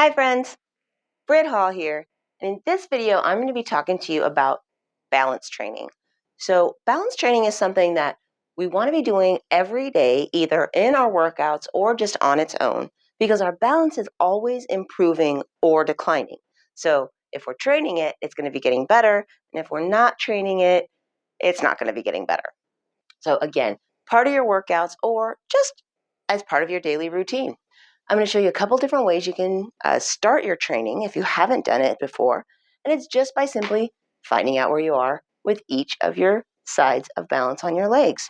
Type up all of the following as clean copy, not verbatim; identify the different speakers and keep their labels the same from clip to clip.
Speaker 1: Hi friends, Britt Hall here, and in this video I'm going to be talking to you about balance training. So balance training is something that we want to be doing every day, either in our workouts or just on its own, because our balance is always improving or declining. So if we're training it, it's going to be getting better, and if we're not training it, it's not going to be getting better. So again, part of your workouts or just as part of your daily routine. I'm going to show you a couple different ways you can start your training if you haven't done it before. And it's just by simply finding out where you are with each of your sides of balance on your legs.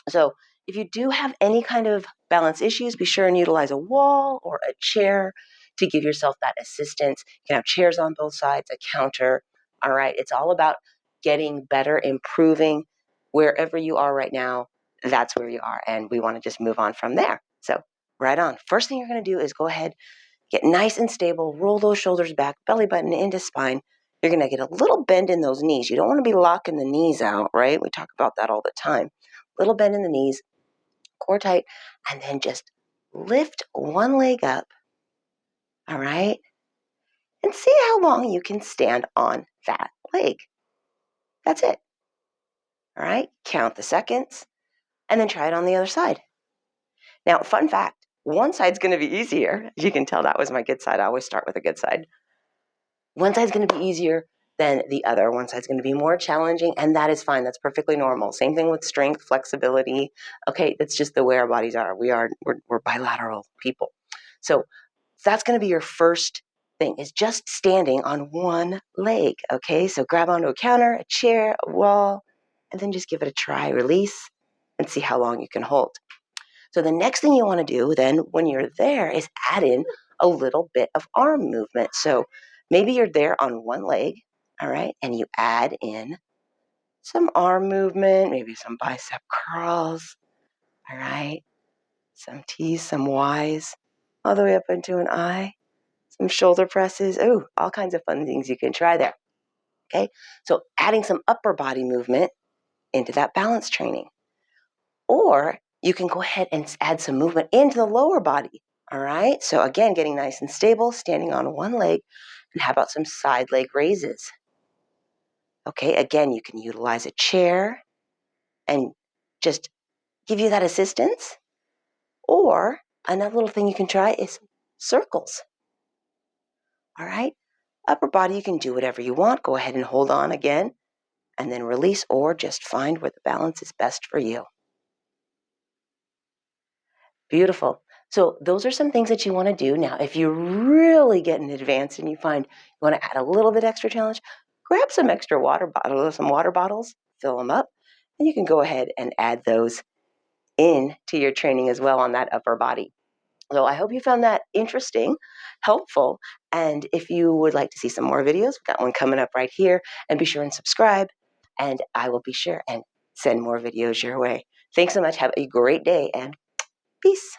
Speaker 1: So if you do have any kind of balance issues, be sure and utilize a wall or a chair to give yourself that assistance. You can have chairs on both sides, a counter. All right, it's all about getting better, improving. Wherever you are right now, that's where you are. And we want to just move on from there. So right on. First thing you're going to do is go ahead, get nice and stable, roll those shoulders back, belly button into spine. You're going to get a little bend in those knees. You don't want to be locking the knees out, right? We talk about that all the time. Little bend in the knees, core tight, and then just lift one leg up, all right? And see how long you can stand on that leg. That's it. All right? Count the seconds, and then try it on the other side. Now, fun fact, one side's going to be easier. As you can tell, that was my good side. I always start with a good side. One side's going to be easier than the other. One side's going to be more challenging, and that is fine. That's perfectly normal. Same thing with strength, flexibility. Okay, that's just the way our bodies are. We're bilateral people. So that's going to be your first thing, is just standing on one leg. Okay, so grab onto a counter, a chair, a wall, and then just give it a try. Release and see how long you can hold. So the next thing you want to do then when you're there is add in a little bit of arm movement. So maybe you're there on one leg, all right, and you add in some arm movement, maybe some bicep curls, all right, some T's, some Y's, all the way up into an I, some shoulder presses. Oh, all kinds of fun things you can try there, okay? So adding some upper body movement into that balance training. Or you can go ahead and add some movement into the lower body, all right? So again, getting nice and stable, standing on one leg, and how about some side leg raises? Okay, again, you can utilize a chair and just give you that assistance. Or another little thing you can try is circles, all right? Upper body, you can do whatever you want. Go ahead and hold on again, and then release, or just find where the balance is best for you. Beautiful. So those are some things that you want to do. Now, if you really get in advance and you find you want to add a little bit extra challenge, grab some extra some water bottles, fill them up, and you can go ahead and add those in to your training as well on that upper body. So I hope you found that interesting, helpful, and if you would like to see some more videos, we've got one coming up right here, and be sure and subscribe, and I will be sure and send more videos your way. Thanks so much. Have a great day, and peace.